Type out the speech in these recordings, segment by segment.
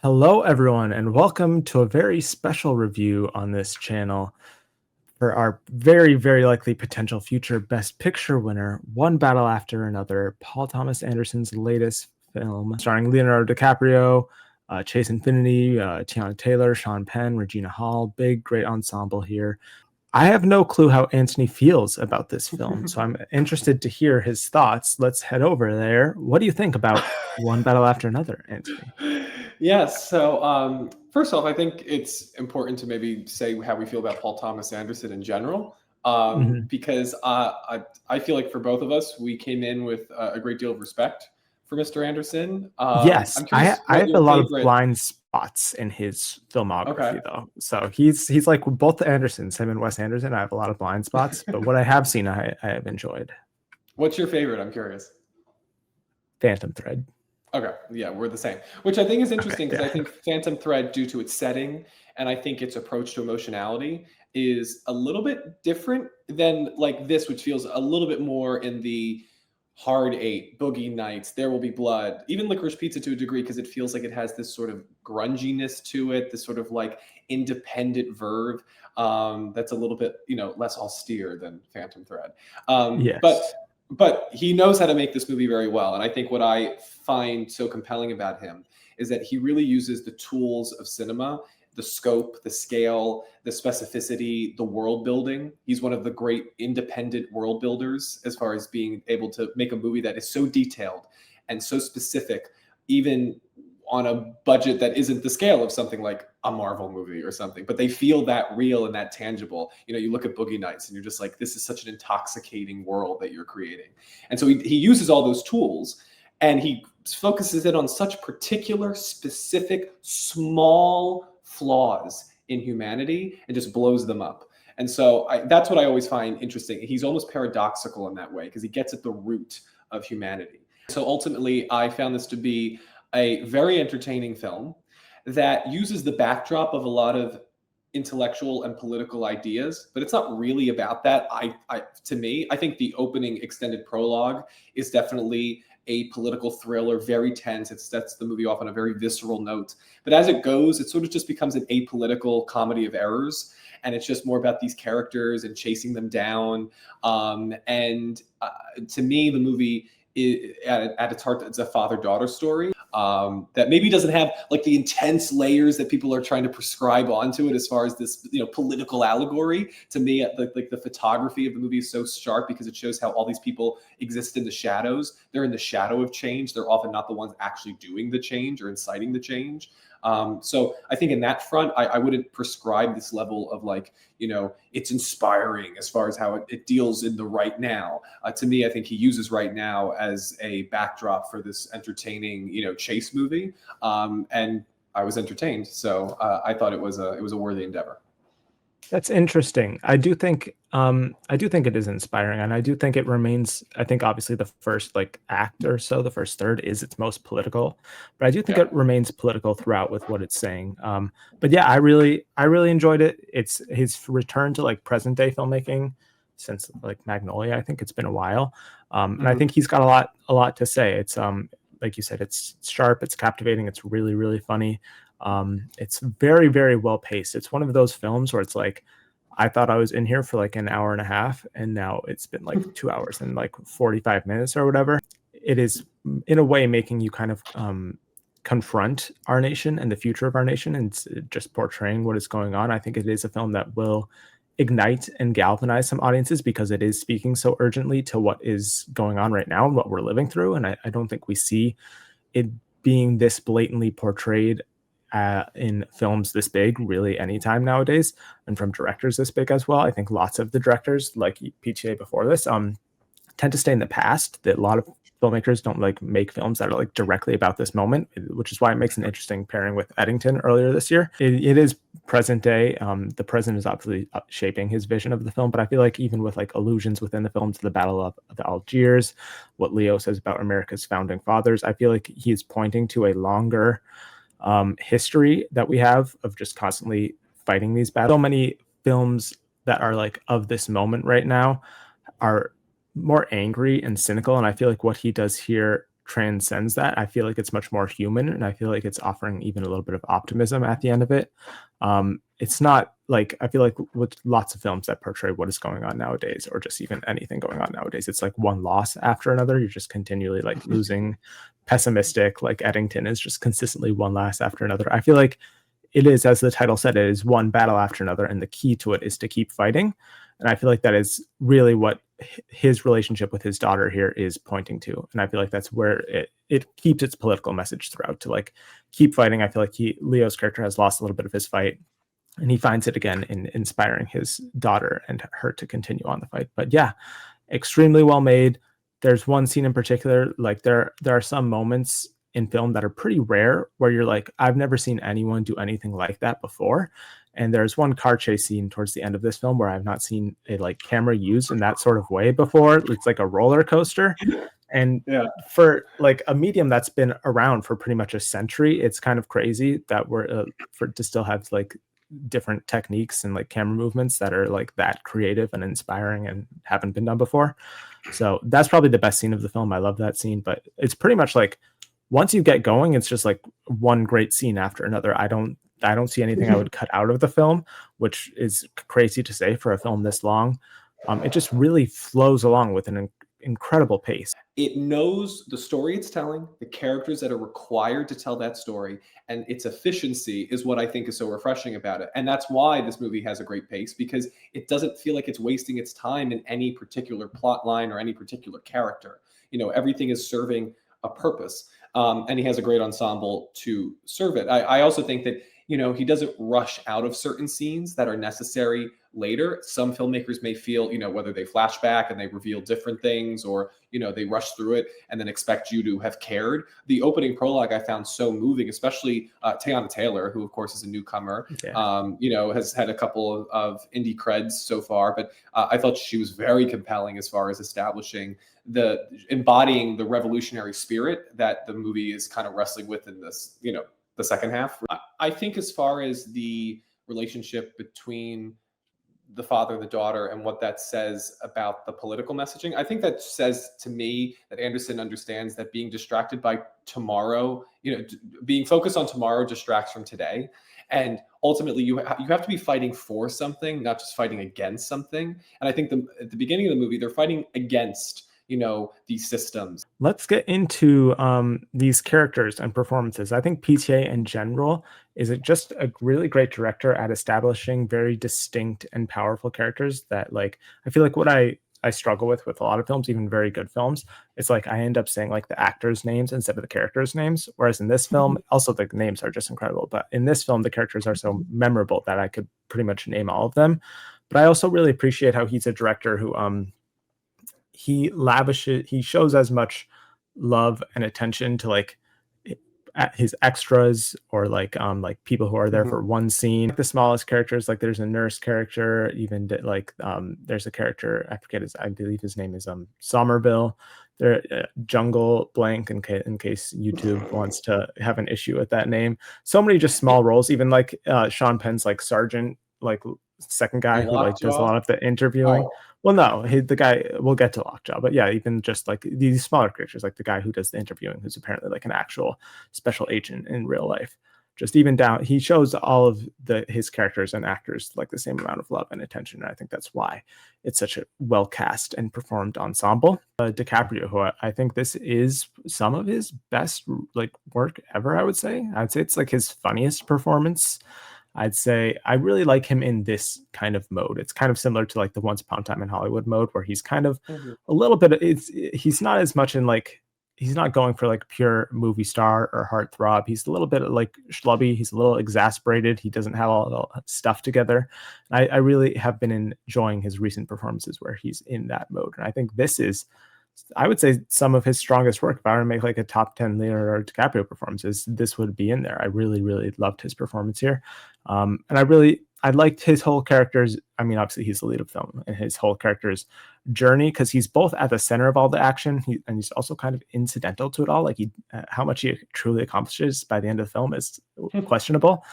Hello, everyone, and welcome to a very special review on this channel for our very, very likely potential future Best Picture winner, One Battle After Another, Paul Thomas Anderson's latest film, starring Leonardo DiCaprio, Chase Infinity, Tiana Taylor, Sean Penn, Regina Hall. Big, great ensemble here. I have no clue how Anthony feels about this film, so I'm interested to hear his thoughts. Let's head over there. What do you think about One Battle After Another, Anthony? Yes. So, first off, I think it's important to maybe say how we feel about Paul Thomas Anderson in general, Mhm. because I feel like for both of us, we came in with a great deal of respect for Mr. Anderson. Yes, I'm I curious I what have a your lot of favorite. blind spots in his Okay. filmography, though. So he's like both the Andersons, him and Wes Anderson. I have a lot of blind spots, but what I have seen, I have enjoyed. What's your favorite? I'm curious. Phantom Thread. Okay, yeah, we're the same. Which I think is Okay, interesting because I yeah, think Phantom Thread, due to its setting and I think its approach to emotionality, is a little bit different than like this, which feels a little bit more in the Hard Eight, Boogie Nights, There Will Be Blood, even Licorice Pizza to a degree, because it feels like it has this sort of grunginess to it, this sort of like independent verve that's a little bit, less austere than Phantom Thread. Um, but yes, but he knows how to make this movie very well. And I think what I find so compelling about him is that he really uses the tools of cinema, the scope, the scale, the specificity, the world building. He's one of the great independent world builders as far as being able to make a movie that is so detailed and so specific, even on a budget that isn't the scale of something like a Marvel movie or something, but they feel that real and that tangible. You look at Boogie Nights and you're just like, this is such an intoxicating world that you're creating. And so he uses all those tools and he focuses it on such particular, specific, small flaws in humanity and just blows them up. And so that's what I always find interesting. He's almost paradoxical in that way because he gets at the root of humanity. So ultimately, I found this to be a very entertaining film that uses the backdrop of a lot of intellectual and political ideas, but it's not really about that. To me, I think the opening extended prologue is definitely a political thriller, very tense. It sets the movie off on a very visceral note. But as it goes, it sort of just becomes an apolitical comedy of errors. And it's just more about these characters and chasing them down. And to me, the movie, at its heart, it's a father-daughter story that maybe doesn't have like the intense layers that people are trying to prescribe onto it as far as this political allegory. To me, like the photography of the movie is so sharp because it shows how all these people exist in the shadows. They're in the shadow of change. They're often not the ones actually doing the change or inciting the change. So I think in that front, I wouldn't prescribe this level of like, it's inspiring as far as how it deals in the right now. To me, I think he uses right now as a backdrop for this entertaining, chase movie. And I was entertained. So I thought it was a worthy endeavor. that's interesting. I do think it is inspiring, and I do think it remains. I think obviously the first like act or so, the first third is its most political, but I do think Yeah. it remains political throughout with what it's saying. But yeah, I really enjoyed it. It's his return to like present day filmmaking since like Magnolia. I think it's been a while, and I Mm-hmm. think he's got a lot to say. It's like you said, it's sharp, it's captivating, it's really really funny. It's very very well paced. It's one of those films where it's like I thought I was in here for like an hour and a half, and now it's been like 2 hours and like 45 minutes or whatever. It is in a way making you kind of confront our nation and the future of our nation, and just portraying what is going on. I think it is a film that will ignite and galvanize some audiences because it is speaking so urgently to what is going on right now and what we're living through. And I don't think we see it being this blatantly portrayed in films this big really anytime nowadays, and from directors this big as well. I think lots of the directors like PTA before this tend to stay in the past. That a lot of filmmakers don't like make films that are like directly about this moment, which is why it makes an interesting pairing with Eddington earlier this year. It is present day. The president is obviously shaping his vision of the film, but I feel like even with like allusions within the film to the Battle of the Algiers, what Leo says about America's founding fathers, I feel like he's pointing to a longer history that we have of just constantly fighting these battles. So many films that are like of this moment right now are more angry and cynical, and I feel like what he does here transcends that. I feel like it's much more human, and I feel like it's offering even a little bit of optimism at the end of it. It's not like, I feel like with lots of films that portray what is going on nowadays, or just even anything going on nowadays, it's like one loss after another. You're just continually like losing, pessimistic. Like Eddington is just consistently one loss after another. I feel like it is, as the title said, it is one battle after another, and the key to it is to keep fighting. And I feel like that is really what his relationship with his daughter here is pointing to. And I feel like that's where it keeps its political message throughout, to like keep fighting. I feel like Leo's character has lost a little bit of his fight, and he finds it again in inspiring his daughter and her to continue on the fight. But yeah, extremely well made. There's one scene in particular, like there are some moments in film that are pretty rare where you're like, I've never seen anyone do anything like that before. And there's one car chase scene towards the end of this film where I've not seen a like camera used in that sort of way before. It's like a roller coaster. And Yeah. for like a medium that's been around for pretty much a century, it's kind of crazy that we're for to still have like different techniques and like camera movements that are like that creative and inspiring and haven't been done before. So that's probably the best scene of the film. I love that scene, but it's pretty much like once you get going, it's just like one great scene after another. I don't see anything I would cut out of the film, which is crazy to say for a film this long. It just really flows along with an incredible pace. It knows the story it's telling, the characters that are required to tell that story, and its efficiency is what I think is so refreshing about it. And that's why this movie has a great pace, because it doesn't feel like it's wasting its time in any particular plot line or any particular character. Everything is serving a purpose. And he has a great ensemble to serve it. I also think that he doesn't rush out of certain scenes that are necessary later. Some filmmakers may feel, whether they flash back and they reveal different things, or they rush through it and then expect you to have cared. The opening prologue I found so moving, especially Teyana Taylor, who of course is a newcomer. Yeah. Has had a couple of indie creds so far, but I thought she was very compelling as far as embodying the revolutionary spirit that the movie is kind of wrestling with in this, the second half. I think as far as the relationship between the father and the daughter and what that says about the political messaging, I think that says to me that Anderson understands that being distracted by tomorrow, being focused on tomorrow distracts from today. And ultimately, you have to be fighting for something, not just fighting against something. And I think at the beginning of the movie, they're fighting against these systems. Let's get into these characters and performances. I think PTA in general is just a really great director at establishing very distinct and powerful characters that, like, I feel like what I struggle with a lot of films, even very good films, it's like I end up saying like the actors' names instead of the characters' names. Whereas in this film, also the names are just incredible. But in this film, the characters are so memorable that I could pretty much name all of them. But I also really appreciate how he's a director who he shows as much love and attention to like his extras, or like people who are there for one scene. The smallest characters, like there's a nurse character, even like there's a character, I believe his name is Somerville. There, Jungle Blank, in case YouTube wants to have an issue with that name. So many just small roles, even like Sean Penn's like sergeant, like second guy who like does a lot of the interviewing. Oh. Well, no, the guy, we'll get to Lockjaw, but yeah, even just like these smaller creatures, like the guy who does the interviewing, who's apparently like an actual special agent in real life. Just even down, he shows all of his characters and actors like the same amount of love and attention. And I think that's why it's such a well cast and performed ensemble. DiCaprio, who I think this is some of his best like work ever. I'd say it's like his funniest performance. I'd say I really like him in this kind of mode. It's kind of similar to like the Once Upon a Time in Hollywood mode, where he's kind of a little bit. He's not as much in like, he's not going for like pure movie star or heartthrob. He's a little bit like schlubby. He's a little exasperated. He doesn't have all the stuff together. I really have been enjoying his recent performances where he's in that mode, and I think this is, I would say, some of his strongest work. If I were to make like a top 10 Leonardo DiCaprio performances, this would be in there. I really, really loved his performance here. And I liked his whole character's, I mean, obviously he's the lead of the film, and his whole character's journey, because he's both at the center of all the action, and he's also kind of incidental to it all. Like how much he truly accomplishes by the end of the film is questionable.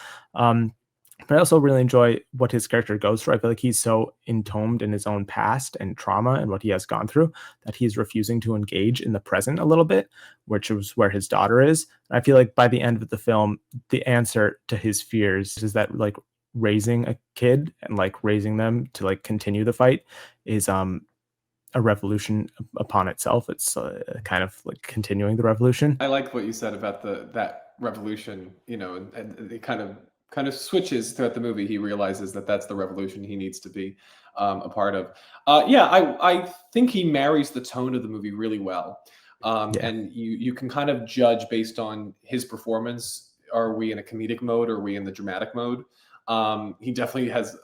But I also really enjoy what his character goes through. I feel like he's so entombed in his own past and trauma and what he has gone through that he's refusing to engage in the present a little bit, which is where his daughter is. And I feel like by the end of the film, the answer to his fears is that like raising a kid and like raising them to like continue the fight is a revolution upon itself. It's kind of like continuing the revolution. I like what you said about the that revolution, you know, and it kind of switches throughout the movie. He realizes that that's the revolution he needs to be a part of. Yeah, I think he marries the tone of the movie really well, Yeah. and you can kind of judge based on his performance. Are we in a comedic mode? Or are we in the dramatic mode? He definitely has.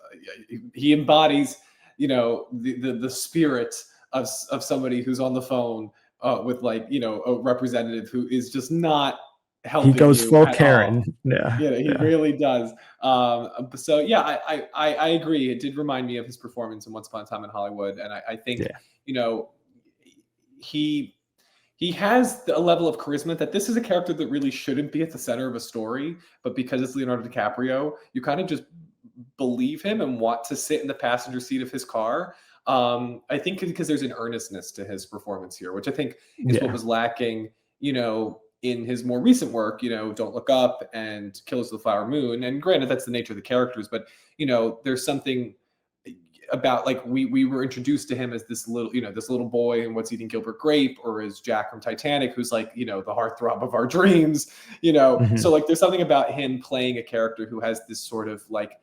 He embodies, you know, the spirit of somebody who's on the phone with like, you know, a representative who is just not He helping goes you full at all. Karen. Yeah. You know, he Yeah. really does. So yeah, I agree. It did remind me of his performance in Once Upon a Time in Hollywood, and I think, Yeah. you know, he he has a level of charisma that this is a character that really shouldn't be at the center of a story, but because it's Leonardo DiCaprio, you kind of just believe him and want to sit in the passenger seat of his car. I think because there's an earnestness to his performance here, which I think is what Yeah. was lacking, you know, in his more recent work, you know, Don't Look Up and Killers of the Flower Moon. And granted, that's the nature of the characters, but, you know, there's something about like we were introduced to him as this little, you know, this little boy and What's Eating Gilbert Grape, or as Jack from Titanic, who's like, you know, the heartthrob of our dreams, you know. So Hmm. like there's something about him playing a character who has this sort of like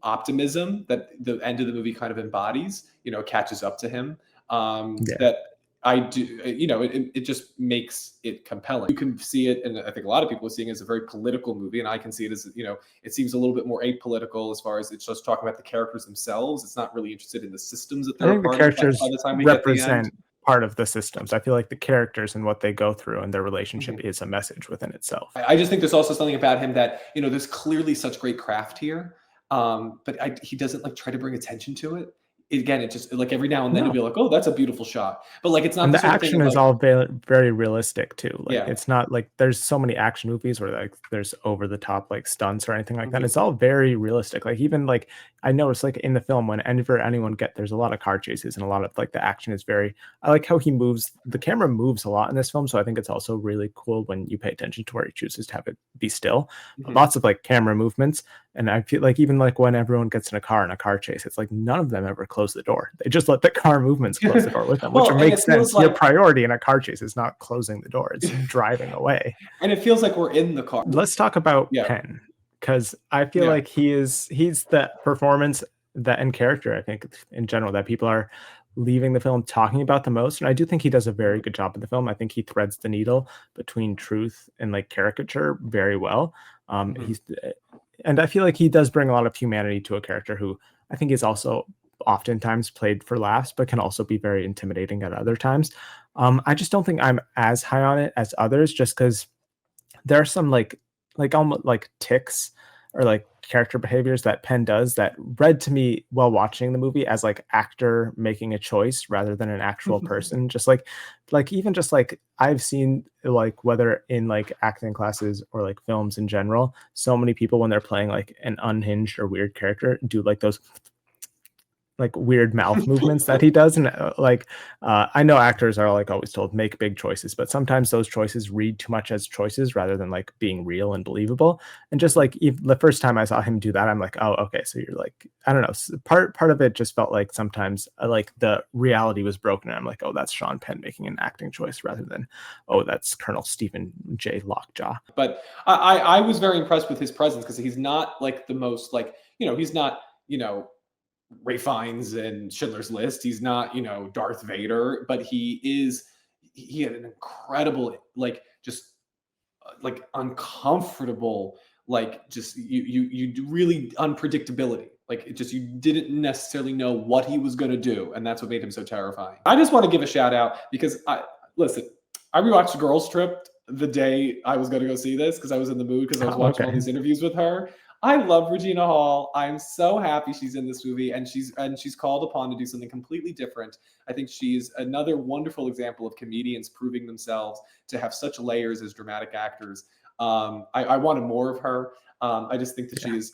optimism that the end of the movie kind of embodies, you know, catches up to him. Yeah. That I do, you know, it just makes it compelling. You can see it, and I think a lot of people are seeing it as a very political movie, and I can see it as, you know, it seems a little bit more apolitical as far as it's just talking about the characters themselves. It's not really interested in the systems that I they're a think the part of by characters the time we get to the end. represent part of the systems. I feel like the characters and what they go through and their relationship Mhm. is a message within itself. I just think there's also something about him that, you know, there's clearly such great craft here, but he doesn't like try to bring attention to it. Again, it just like every now and then he'll No. be like, "Oh, that's a beautiful shot," but like it's not And the the sort of thing action of is like, all very, very realistic too. Like yeah, it's not like there's so many action movies where like there's over the top like stunts or anything like that. mhm, It's all very realistic. Like even like I noticed like in the film whenever anyone get there's a lot of car chases and a lot of like the action is very I like how he moves the camera moves a lot in this film. So I think it's also really cool when you pay attention to where he chooses to have it be still. But mhm. lots of like camera movements. And I feel like even like when everyone gets in a car chase, it's like none of them ever close the door. They just let the car movements close the door with them, which Well, and it makes feels sense. Your like, priority in a car chase is not closing the door; it's driving away. and it feels like we're in the car. Let's talk about Yeah, Penn because I feel yeah, like he's the performance that and character I think in general that people are leaving the film talking about the most, and I do think he does a very mhm, good job in the film. I think he threads the needle between truth and like caricature very well. mhm. He's and I feel like he does bring a lot of humanity to a character who I think is also oftentimes played for laughs, but can also be very intimidating at other times. I just don't think I'm as high on it as others, just because there are some like almost like ticks or like character behaviors that Penn does that read to me while watching the movie as like actor making a choice rather than an actual person. Just like even just like I've seen like whether in like acting classes or like films in general, so many people when they're playing like an unhinged or weird character do like those like weird mouth movements that he does and I know actors are like always told make big choices but sometimes those choices read too much as choices rather than like being real and believable and just like the first time I saw him do that I'm like oh okay so you're like I don't know part of it just felt like sometimes like the reality was broken and I'm like oh that's Sean Penn making an acting choice rather than oh that's Colonel Stephen J Lockjaw. But I was very impressed with his presence because he's not like the most like, you know, he's not, you know, Ray Fiennes and Schindler's List. He's not, you know, Darth Vader, but he had an incredible like just like uncomfortable, like just you really unpredictability. Like it just you didn't necessarily know what he was going to do, and that's what made him so terrifying. I just want to give a shout out because I listen. I rewatched Girls Trip the day I was going to go see this because I was in the mood because I was Oh, watching all okay. these interviews with her. I love Regina Hall. I'm so happy she's in this movie and she's called upon to do something completely different. I think she's another wonderful example of comedians proving themselves to have such layers as dramatic actors. I wanted more of her. I just think that she Yeah. is.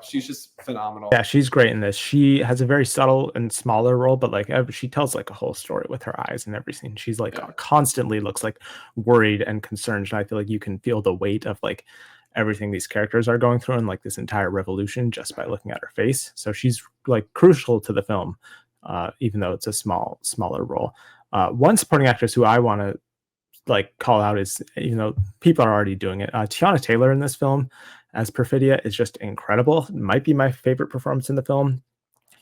she's just Yeah, phenomenal. she's great in this. She has a very subtle and smaller role, but like she tells like a whole story with her eyes and every scene. She's like Yeah. constantly looks like worried and concerned. And I feel like you can feel the weight of like everything these characters are going through and like this entire revolution just by looking at her face. So she's like crucial to the film, even though it's a smaller role. One supporting actress who I want to like call out is, people are already doing it. Tiana Taylor in this film as Perfidia is just incredible. It might be my favorite performance in the film.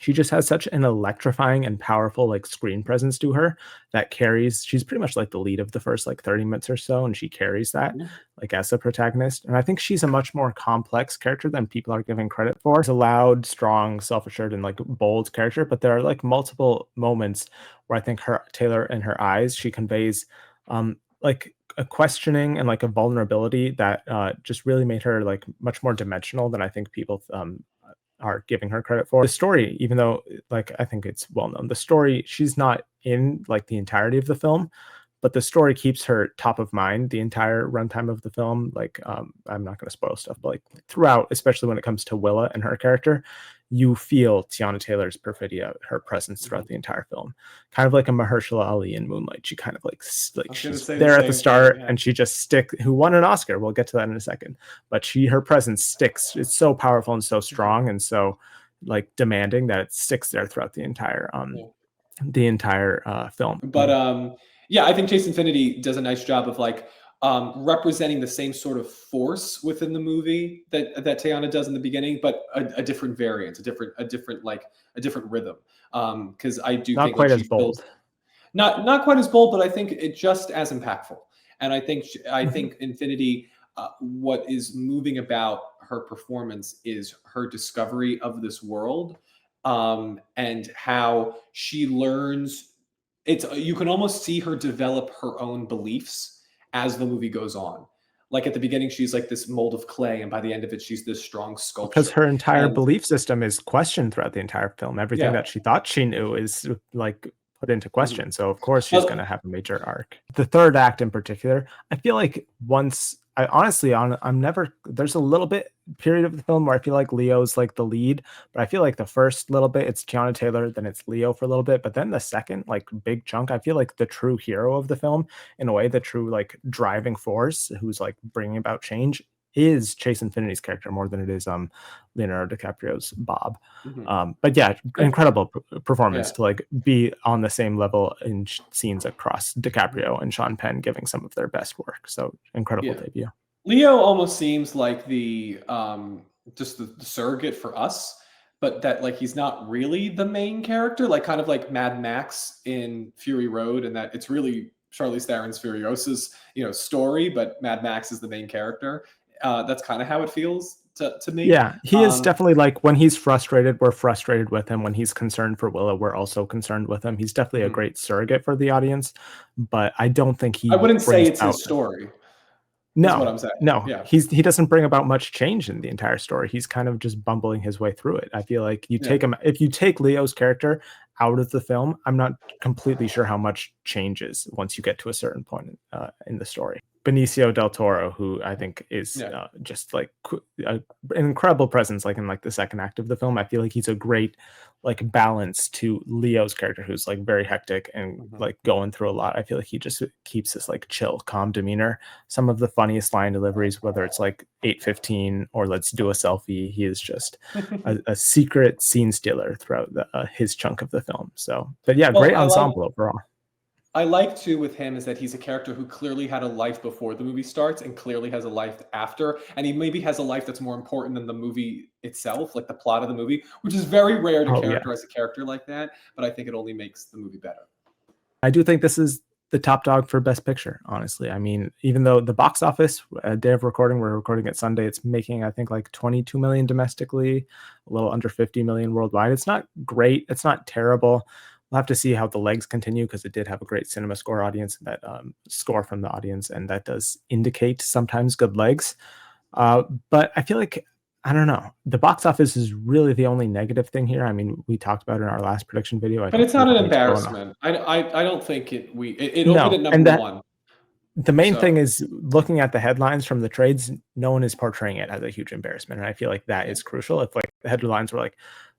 She just has such an electrifying and powerful like screen presence to her that carries. She's pretty much like the lead of the first like 30 minutes or so, and she carries that Mhm. like as a protagonist. And I think she's a much more complex character than people are giving credit for. It's a loud, strong, self-assured, and like bold character, but there are like multiple moments where I think her Taylor in her eyes, she conveys like a questioning and like a vulnerability that just really made her like much more dimensional than I think people are giving her credit for. The story, even though like I think it's well known, the story, she's not in like the entirety of the film, but the story keeps her top of mind the entire runtime of the film. Like I'm not going to spoil stuff, but like throughout, especially when it comes to Willa and her character, you feel Tiana Taylor's Perfidia, her presence throughout Mhm. the entire film, kind of like a Mahershala Ali in Moonlight. She kind of like I was going to she's say the there at the same thing. start Yeah. and she just who won an Oscar. We'll get to that in a second, but her presence sticks. It's so powerful and so Mhm. strong and so like demanding that it sticks there throughout Yeah. the entire film. But yeah, I think Chase Infinity does a nice job of like representing the same sort of force within the movie that Tayana does in the beginning, but a different variant, a different rhythm. Because I do Not think like quite as she feels bold. not quite as bold, but I think it just as impactful. And I Mhm. think Infinity, what is moving about her performance is her discovery of this world, and how she learns. It's you can almost see her develop her own beliefs as the movie goes on. Like at the beginning, she's like this mold of clay, and by the end of it, she's this strong Because sculpture. her entire And belief system is questioned throughout the entire film. Everything yeah, that she thought she knew is like put into mhm. question. So of course she's going to Well, have a major arc. The third act in particular, I feel like once I honestly on I'm never there's a little bit period of the film where I feel like Leo's like the lead, but I feel like the first little bit it's Tiana Taylor, then it's Leo for a little bit, but then the second like big chunk, I feel like the true hero of the film, in a way, the true like driving force who's like bringing about change is Chase Infinity's character more than it is Leonardo DiCaprio's Bob. mhm. But yeah, I- incredible performance yeah. to like be on the same level in scenes across Mhm. DiCaprio and Sean Penn giving some of their best work. So incredible Yeah. debut. Leo almost seems like the just the surrogate for us, but that like he's not really the main character, like kind of like Mad Max in Fury Road, and that it's really Charlize Theron's Furiosa's story, but Mad Max is the main character. That's kind of how it feels to me. Yeah, he is Um, definitely like when he's frustrated, we're frustrated with him. When he's concerned for Willow, we're also concerned with him. He's definitely a mhm. great surrogate for the audience, but I don't think I he wouldn't say brings it's his out. story, is what No, I'm saying. no, Yeah, he doesn't bring about much change in the entire story. He's kind of just bumbling his way through it. I feel like you yeah. take him if you take Leo's character out of the film, I'm not completely sure how much changes once you get to a certain point in the story. Benicio del Toro, who I think is Yeah. just like an incredible presence, like in like the second act of the film. I feel like he's a great like balance to Leo's character, who's like very hectic and Mhm. like going through a lot. I feel like he just keeps this like chill, calm demeanor. Some of the funniest line deliveries, whether it's like 8:15 or let's do a selfie, he is just a secret scene stealer throughout his chunk of the film. So, but yeah, Well, great ensemble overall. I like too with him is that he's a character who clearly had a life before the movie starts and clearly has a life after, and he maybe has a life that's more important than the movie itself, like the plot of the movie, which is very rare to Oh yeah, characterize a character like that. But I think it only makes the movie better. I do think this is the top dog for Best Picture. Honestly, I mean, even though the box office, day of recording, we're recording it Sunday, it's making I think like 22 million domestically, a little under 50 million worldwide. It's not great. It's not terrible. We'll have to see how the legs continue because it did have a great cinema score audience, that score from the audience, and that does indicate sometimes good legs. Uh, but I feel like I don't know. The box office is really the only negative thing here. I mean, we talked about it in our last prediction video. But it's We not an don't need to go on. embarrassment. I don't think it. It opened No, at and number that one. The main So thing is looking at the headlines from the trades, no one is portraying it as a huge embarrassment. And I feel like that yeah, is crucial. If like the headlines were like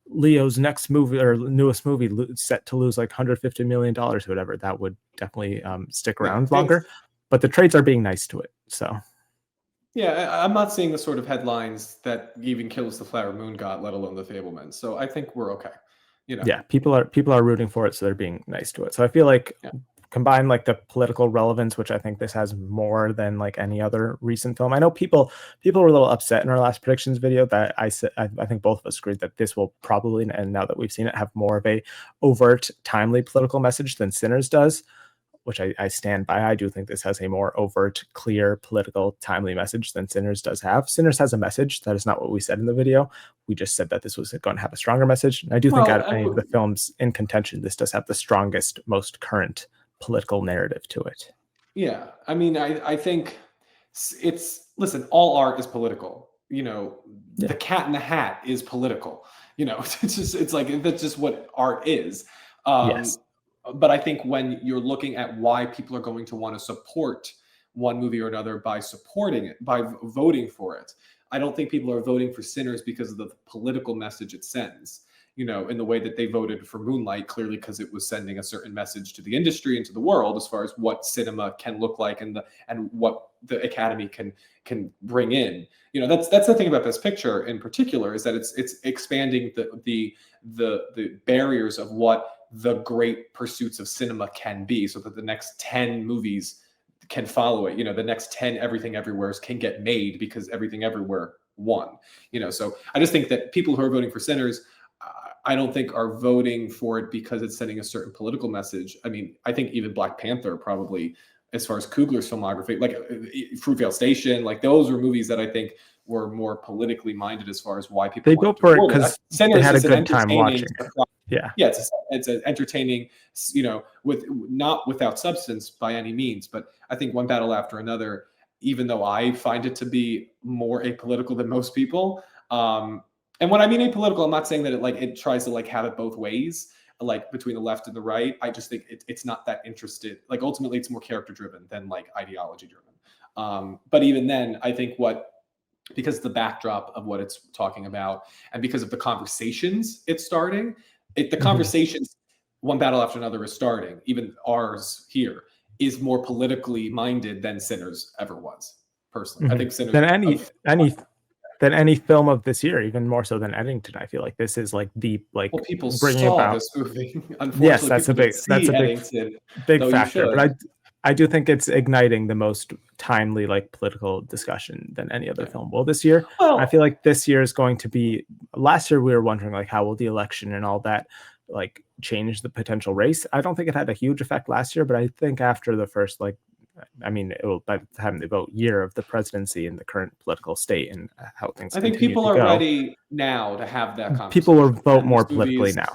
Leo's next movie or newest movie set to lose like $150 million or whatever, that would definitely stick yeah, around it's longer. But the trades are being nice to it. So yeah. I'm not seeing the sort of headlines that even kills the Flower Moon God, let alone the Fableman. So I think we're okay. You know, yeah, people are rooting for it, so they're being nice to it. So I feel like yeah. combine like the political relevance, which I think this has more than like any other recent film. I know people were a little upset in our last predictions video that I said I think both of us agreed that this will probably, and now that we've seen it, have more of a overt, timely political message than Sinners does, which I stand by. I do think this has a more overt, clear, political, timely message than Sinners does have. Sinners has a message. That is not what we said in the video. We just said that this was going to have a stronger message. And I do think Well, out of any of the films in contention, this does have the strongest, most current political narrative to it. yeah. I mean, I think it's listen. All art is political. You know, the Yeah. Cat in the Hat is political. You know, it's like that's just what art is. Yes. Um, but I think when you're looking at why people are going to want to support one movie or another by supporting it, by voting for it, I don't think people are voting for Sinners because of the political message it sends. You know, in the way that they voted for Moonlight, clearly because it was sending a certain message to the industry and to the world as far as what cinema can look like and what the Academy can bring in. You know, that's the thing about this picture in particular is that it's expanding the barriers of what the great pursuits of cinema can be, so that the next 10 movies can follow it. You know, the next 10 Everything Everywheres can get made because Everything Everywhere won. You know, so I just think that people who are voting for Sinners, I don't think are voting for it because it's sending a certain political message. I mean, I think even Black Panther probably, as far as Coogler's filmography, like Fruitvale Station, like those were movies that I think were more politically minded as far as why people They wanted go to for it support it. because they Sinners had a is an good time entertaining, watching it. Yeah. yeah, it's an entertaining, you know, with not without substance by any means, but I think One Battle After Another, even though I find it to be more apolitical than most people, and when I mean apolitical, I'm not saying that it tries to like have it both ways, like between the left and the right. I just think it's not that interested. Like ultimately, it's more character driven than like ideology driven. But even then, I think what because the backdrop of what it's talking about and because of the conversations it's starting, the Mm-hmm. conversations one battle after another is starting, even ours here, is more politically minded than Sinners ever was. Personally, I Mm-hmm. think Sinners. Than any film of this year, even more so than Eddington. I feel like this is like deep, like Well, people bringing saw about. this movie. Yes, Unfortunately, people didn't that's see a Eddington, big though you factor. But should. I do think it's igniting the most timely like political discussion than any other Yeah. film will this year. I Well, feel like this year is going to be. Last year we were wondering like how will the election and all that like change the potential race. I don't think it had a huge effect last year, but I think after the first like I mean, it will by the time they vote year of the presidency and the current political state and how things I think continue people to are go, ready now to have that people will conversation, vote and this more movie politically now.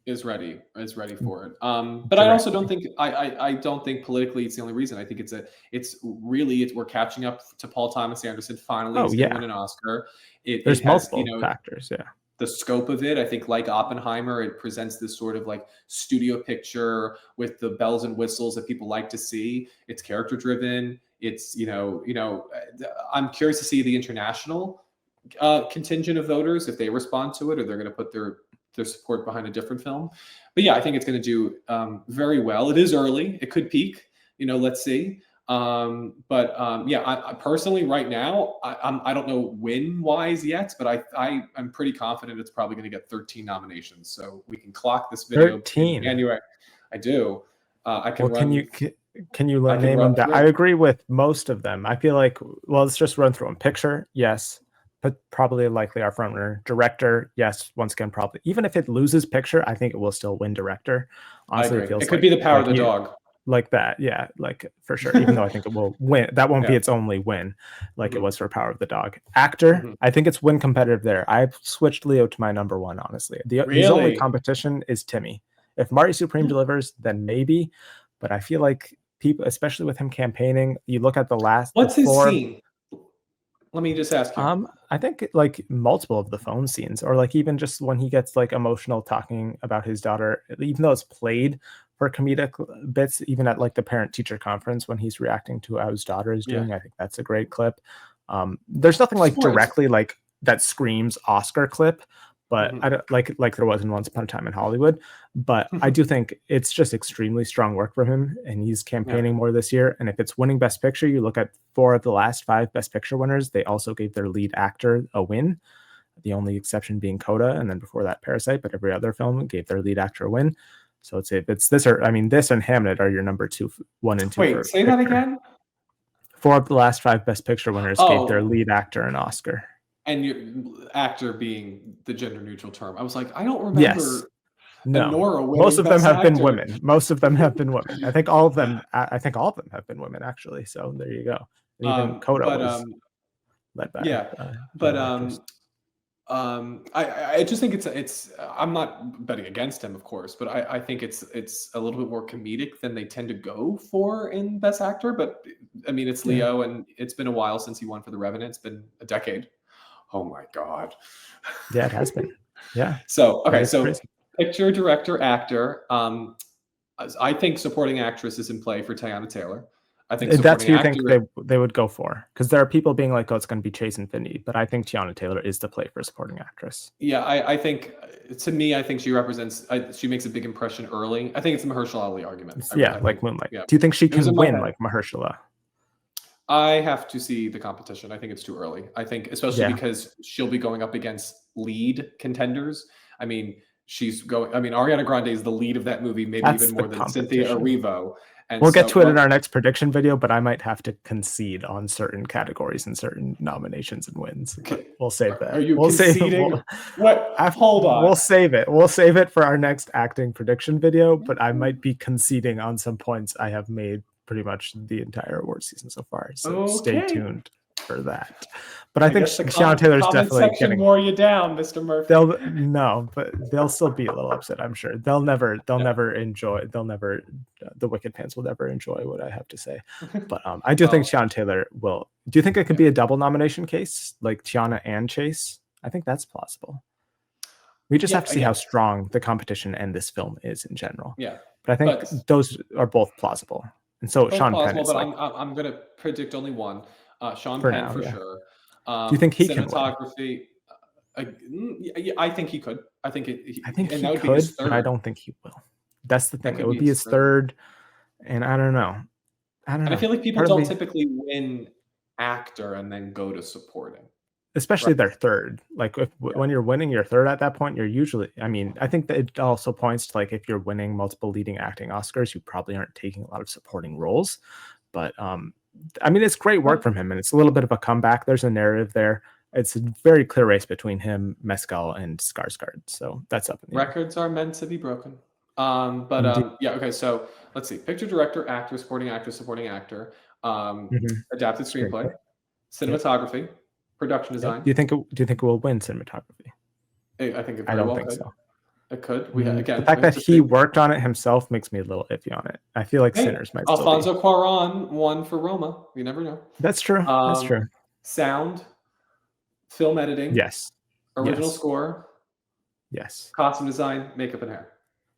is ready for it. But I also don't Directly. think I don't think politically it's the only reason. I think it's really we're catching up to Paul Thomas Anderson. Finally, Oh he's going to yeah, win an Oscar. It there's has multiple factors. Yeah. the scope of it. I think like Oppenheimer, it presents this sort of like studio picture with the bells and whistles that people like to see. It's character driven. It's I'm curious to see the international contingent of voters if they respond to it or they're going to put their support behind a different film. But yeah, I think it's going to do very well. It is early. It could peak. Let's see. Yeah, I personally right now I don't know win wise yet, but I am pretty confident it's probably going to get 13 nominations. So we can clock this video in 13. January. I do. I can Well, run. can you I can name them run down? I through. agree with most of them. I feel like well, let's just run through them. Picture, yes, but probably likely our front runner. Director, yes, once again probably. Even if it loses picture, I think it will still win director. I Honestly, it agree. It feels could be the power of like the you dog. like that. Yeah, like for sure. Even though I think it will win, that won't be Yeah. its only win, like it Mhm. was for Power of the Dog. Actor, Mhm. I think it's win competitive there. I switched Leo to my number one. Honestly, his only Really? competition is Timmy. If Marty Supreme Hmm. delivers, then maybe. But I feel like people, especially with him campaigning, you look at the What's his four. scene? Let me just ask you. I think like multiple of the phone scenes, or like even just when he gets like emotional talking about his daughter, even though it's played for comedic bits, even at like the parent teacher conference when he's reacting to how his daughter is Yeah. doing. I think that's a great clip. There's nothing like Sports. directly like that screams Oscar clip, but I Mhm. don't like there was in Once Upon a Time in Hollywood. But I do think it's just extremely strong work from him, and he's Yeah. campaigning more this year. And if it's winning Best Picture, you look at 4 of the last 5 Best Picture winners. They also gave their lead actor a win. The only exception being Coda, and then before that Parasite. But every other film gave their lead actor a win. So it's if it's this or I mean this and Hamnet are your number two, 1 and 2 Wait, for say that picture. again. 4 of the last 5 Best Picture winners gave their Oh, lead actor an Oscar. and your actor being the gender neutral term. I was like, I don't Yes. remember No. Honora Most winning of them Best have been Actor. women. Most of them have been women. I think all of them. I think all of them have been women actually. So there you go. And even Coda But was led by yeah, a but female actress. I just think it's I'm not betting against him, of course, but I think it's a little bit more comedic than they tend to go for in Best Actor. But I mean, it's Yeah. Leo, and it's been a while since he won for The Revenant. It's been a decade. Oh my god. Yeah, it has been. Yeah, So that okay, is so crazy. picture, director, actor. I think supporting actress is in play for Teyana Taylor. I think That's supporting who you think actor. they would go for, because there are people being like, "Oh, it's going to be Chase Infinity," but I think Tiana Taylor is the play for supporting actress. Yeah, I think to me, I think she represents. She makes a big impression early. I think it's the Mahershala Ali argument. Yeah, I think, like Moonlight. yeah, Do you think she it was in can my win head. like Mahershala? I have to see the competition. I think it's too early. I think, especially Yeah, because she'll be going up against lead contenders. I mean, she's going. I mean, Ariana Grande is the lead of that movie, maybe even that's the more than Cynthia competition. Erivo. And We'll get so, to it in well, our next prediction video, but I might have to concede on certain categories and certain nominations and wins. But okay, we'll save are that. you We'll save it. conceding? What? Hold We'll on. save it. We'll save it for our next acting prediction video. But I might be conceding on some points I have made pretty much the entire award season so far. So stay Okay. tuned for that. But I I think guess the Tiana Taylor is comment definitely section getting. wore you down, Mr. Murphy. They'll no, but they'll still be a little upset. I'm sure they'll Yeah. never enjoy. They'll never. The Wicked fans will never enjoy what I have to say. But I do think Well, Tiana Taylor will. Do you think it could yeah, be a double nomination case, like Tiana and Chase? I think that's plausible. We just yeah. have to see how Again, strong the competition and this film is in general. yeah. But I think But those are both plausible. And so both Sean Penn plausible. is But like I'm gonna predict only one. Sean for Penn now, for yeah. sure. Do you think he can win? Cinematography. Yeah, I think he could. I think I think and he that would be his could, but I third. don't think he will. That's the That thing. It could be would be his his third. third, and I don't know. I don't And I know. feel like people Part of don't me, typically win actor and then go to supporting. especially Right. their third. Like if Yeah. when you're winning your third at that point, you're usually. I mean, I think that it also points to like if you're winning multiple leading acting Oscars, you probably aren't taking a lot of supporting roles. But I mean, it's great work Well, from him, and it's a little bit of a comeback. There's a narrative there. It's a very clear race between him, Mescal, and Skarsgård. So that's up in the air. records are meant to be broken. Indeed. Yeah, okay, so let's see. Picture, director, actor, supporting actor, adapted It's a great screenplay, clip. Yep. cinematography, production Yep. design. Do you think it will win cinematography? I think it I very don't well think could. so. It could. The Again, fact we have that to he see. worked on it himself makes me a little iffy on it. I feel like Hey, Sinners might still be. Alfonso Cuarón won for Roma. You never know. That's true. That's Um, true. sound, film editing, Yes. original Yes. score, Yes. costume design, makeup and hair.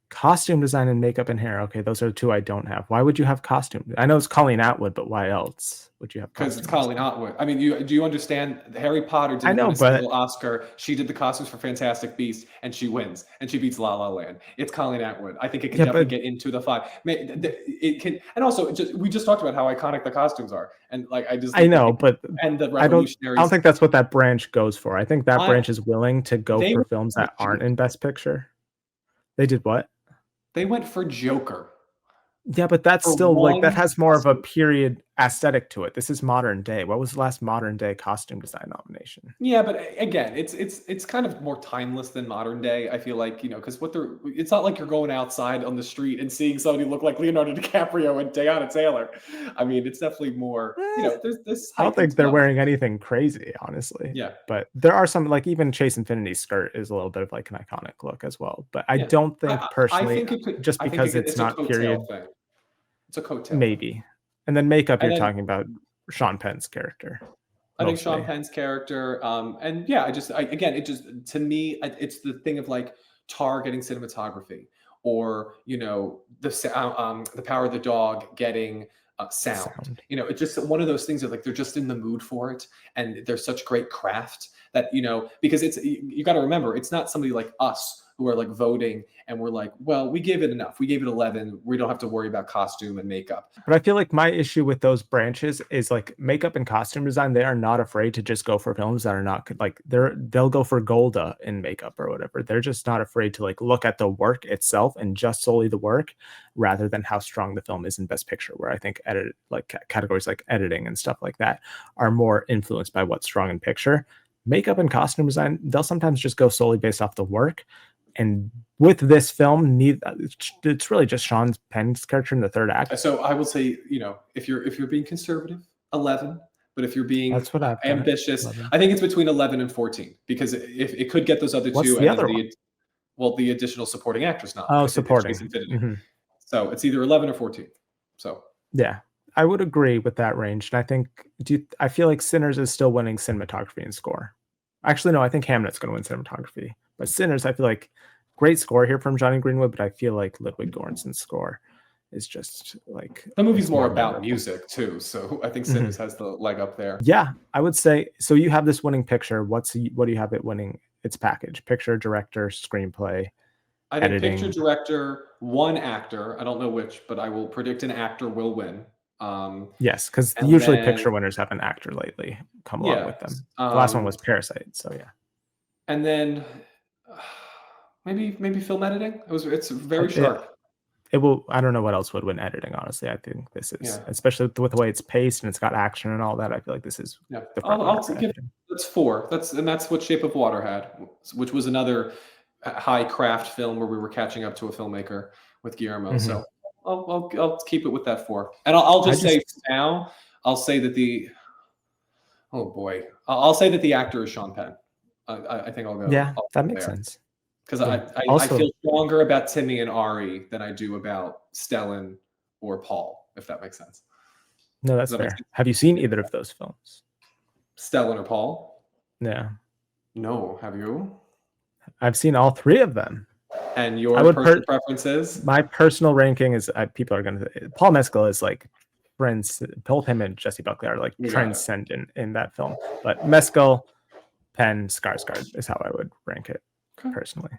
Costume design and makeup and hair. Okay, those are the two I don't have. Why would you have costume? I know it's Colleen Atwood, but why else would you have Because it's costume Colleen design? Atwood. I mean, do you understand? Harry Potter I didn't win know, a but single Oscar. She did the costumes for Fantastic Beasts, and she wins, and she beats La La Land. It's Colleen Atwood. I think it can yeah, definitely but get into the five. It can, and also we just talked about how iconic the costumes are, and like I just I think know, but and the I don't I don't revolutionaries. think that's what that branch goes for. I think that I branch is willing to go they for went films for that aren't Joker. in Best Picture. They did what? They went for Joker Yeah, but that's for still like that one has more of a costume. period aesthetic to it. This is modern day. What was the last modern day costume design nomination? Yeah, but again, it's kind of more timeless than modern day. I feel like, because it's not like you're going outside on the street and seeing somebody look like Leonardo DiCaprio and Teyana Taylor. I mean, it's definitely more, Eh, there's I don't heightened think they're level. wearing anything crazy, honestly. Yeah, But there are some like even Chase Infinity's skirt is a little bit of like an iconic look as well. But I yeah. don't think I personally, think it could. just I think because it's it's a not coattail period, thing. It's a coattail thing. maybe. And then makeup, And you're then talking about Sean Penn's character I think Sean mostly. Penn's character, and yeah, again, it just to me, it's the thing of like Tar getting cinematography, or the Power of the Dog getting sound. Sound. It's just one of those things that like they're just in the mood for it, and there's such great craft that because you got to remember it's not somebody like us who are like voting and we're like, well, we gave it enough. We gave it 11. We don't have to worry about costume and makeup. But I feel like my issue with those branches is like makeup and costume design. They are not afraid to just go for films that are not like they'll go for Golda in makeup or whatever. They're just not afraid to like look at the work itself and just solely the work rather than how strong the film is in Best Picture, where I think categories like editing and stuff like that are more influenced by what's strong in picture. Makeup and costume design, they'll sometimes just go solely based off the work. And with this film, it's really just Sean Penn's character in the third act. So I will say, if you're being conservative, 11. But if you're being That's what I've ambitious, 11. I think it's between 11 and 14 because if it could get those other What's two, the and other then one? the additional supporting actress nom. Oh, if supporting. Jason Fitted. Mm-hmm. So it's either 11 or 14. So yeah, I would agree with that range, and I feel like Sinners is still winning cinematography and score. Actually, no, I think Hamnet's going to win cinematography, but Sinners, I feel like great score here from Johnny Greenwood, but I feel like Ludwig Göransson's score is just like the movie's more about memorable. Music too, so I think Sinners has the leg up there. Yeah, I would say so. You have this winning picture. What do you have it winning? Its package: picture, director, screenplay. I think editing. picture, director, one actor. I don't know which, but I will predict an actor will win. Yes, because usually picture winners have an actor lately come along with them. The last one was Parasite, so yeah. And then maybe film editing. It's very sharp. It will. I don't know what else would win editing. Honestly, I think this is especially with the way it's paced and it's got action and all that. I feel like this is the I'll give that's 4. That's what Shape of Water had, which was another high craft film where we were catching up to a filmmaker with Guillermo. So I'll keep it with that 4. And I'll just say now, I'll say that I'll say that the actor is Sean Penn. I think I'll go. Yeah, that makes sense. Because I feel stronger about Timmy and Ari than I do about Stellan or Paul, if that makes sense. No, that's fair. Have you seen either of those films? Stellan or Paul? Yeah. No, have you? I've seen all 3 of them. And your personal preferences? My personal ranking is people are going to. Paul Mescal is like friends. Both him and Jesse Buckley are like transcendent in that film. But Mescal, Penn, Skarsgård is how I would rank it personally.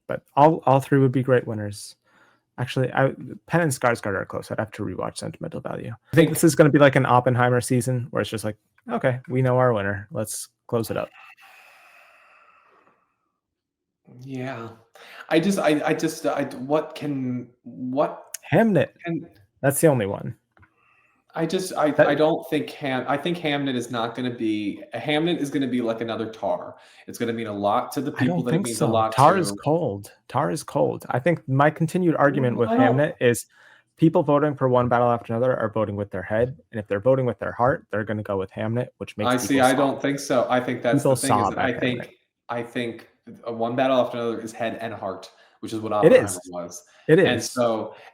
But all 3 would be great winners. Actually, Penn and Skarsgård are close. I'd have to rewatch Sentimental Value. I think this is going to be like an Oppenheimer season where it's just like, okay, we know our winner. Let's close it up. Yeah, what Hamnet? That's the only one. I don't think I think Hamnet is not going to be. Hamnet is going to be like another Tar. It's going to mean a lot to the people that it means a lot to. Tar is cold. Tar is cold. I think my continued argument with Hamnet is people voting for one battle after another are voting with their head, and if they're voting with their heart, they're going to go with Hamnet, which makes I don't think so. I think that's the thing. I think one battle after another is head and heart, which is what Oppenheimer was. It is.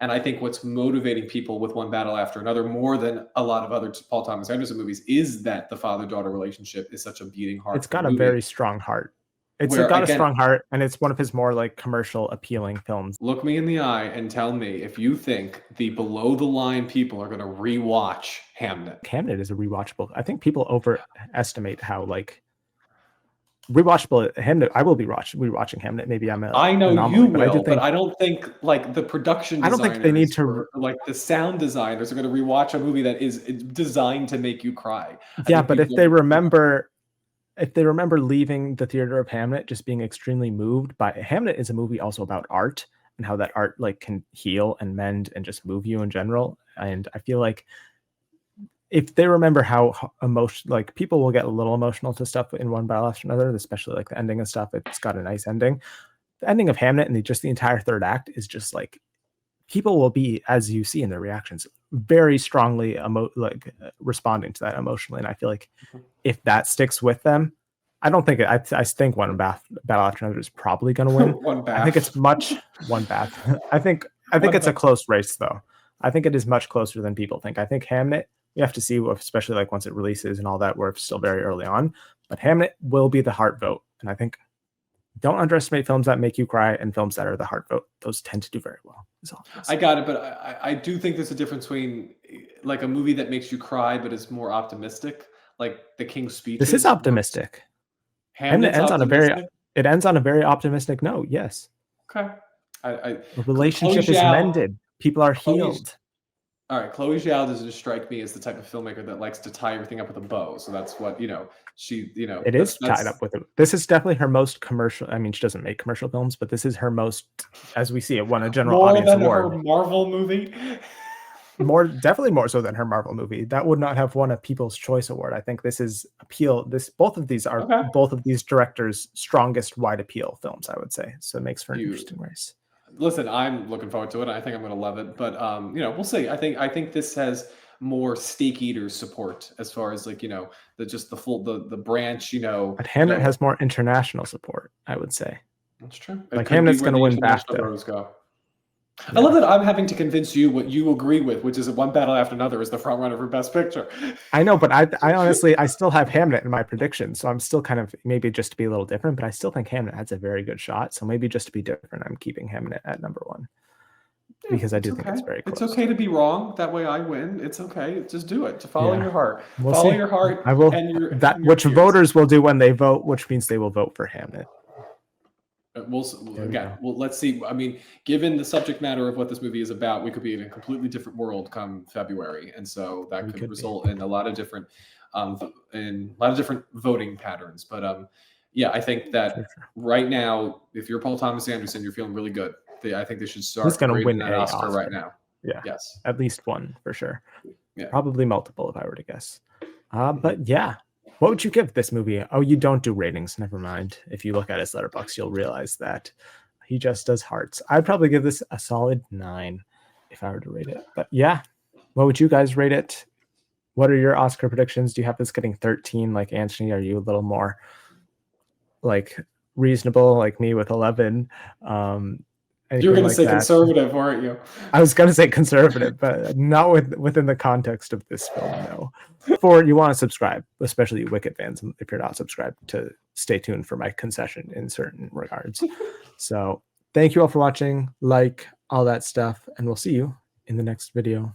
And I think what's motivating people with one battle after another more than a lot of other Paul Thomas Anderson movies is that the father-daughter relationship is such a beating heart. It's got a very strong heart. It's got a strong heart, and it's one of his more like commercial appealing films. Look me in the eye and tell me if you think the below the line people are going to rewatch Hamnet. Hamnet is a rewatchable. I think people overestimate how like rewatchable Hamnet. I will be rewatching Hamnet. Maybe I know you will, but I don't think like the production designers, I don't think they need to like the sound designers are going to rewatch a movie that is designed to make you cry. Yeah, but if they remember leaving the theater of Hamnet just being extremely moved by Hamnet is a movie also about art and how that art like can heal and mend and just move you in general. And I feel like if they remember how like people will get a little emotional to stuff in one battle after another, especially like the ending and stuff. It's got a nice ending. The ending of Hamnet and just the entire third act is just like people will be, as you see in their reactions, very strongly responding to that emotionally. And I feel like if that sticks with them, I don't think I think one battle after another is probably going to win. I think it's one bath. I think it's a close race though. I think it is much closer than people think. I think Hamnet, you have to see, especially like once it releases and all that, we're still very early on, but Hamnet will be the heart vote. And I think Don't underestimate films that make you cry and films that are the heart vote. Those tend to do very well. Is all I'm I saying. got it, but I do think there's a difference between like a movie that makes you cry but is more optimistic, like The King's This is Speeches. optimistic, and Hamlet's optimistic. it ends on a very optimistic note. Yes, Okay. I a Chloe relationship is Zhao. mended. People are Chloe. healed. All right, Chloe Zhao doesn't strike me as the type of filmmaker that likes to tie everything up with a bow. So that's what she. It That's is tied up with it. This is definitely her most commercial. I mean, she doesn't make commercial films, but this is her most, as we see it, won a general more audience than her award. Marvel movie. Definitely more so than her Marvel movie. That would not have won a People's Choice Award. I think this is appeal. Both of these are Okay. both of these directors' strongest wide appeal films, I would say. So it makes for an You interesting race. listen. I'm looking forward to it. I think I'm going to love it. But we'll see. I think this has more Steak Eaters support as far as like the branch. But Hamnet has more international support, I would say. That's true. It Like could be Hamnet's where going to the win international BAFTA. bros go. I Yeah. love that I'm having to convince you what you agree with, which is that One Battle After Another is the front runner for Best Picture. I know, but I honestly, I still have Hamnet in my prediction. So I'm still kind of, maybe just to be a little different, but I still think Hamnet has a very good shot. So maybe just to be different, I'm keeping Hamnet at number one because I It's do think okay. it's very It's close. okay to be wrong. That way I win. It's okay. Just do it. To follow Yeah. your heart. We'll Follow see. your heart I will, and that your which fears. voters will do when they vote, which means they will vote for Hamnet. Well, let's see. I mean, given the subject matter of what this movie is about, we could be in a completely different world come February, and so that could result in a lot of different, voting patterns. But yeah, I think that right now, if you're Paul Thomas Anderson, you're feeling really good. I think they should He's start going to grading win that a Oscar right now. Yeah. Yes. At least one for sure. Yeah. Probably multiple if I were to guess. But yeah, what would you give this movie? Oh, you don't do ratings. Never mind. If you look at his letterbox, you'll realize that he just does hearts. I'd probably give this a solid 9 if I were to rate it. But yeah, what would you guys rate it? What are your Oscar predictions? Do you have this getting 13 like Anthony? Are you a little more like reasonable like me with 11? You were Anything going to like say that? conservative, weren't you? I was going to say conservative, but not within the context of this film, no. You want to subscribe, especially you Wicked fans, if you're not subscribed, to stay tuned for my concession in certain regards. So thank you all for watching, like, all that stuff, and we'll see you in the next video.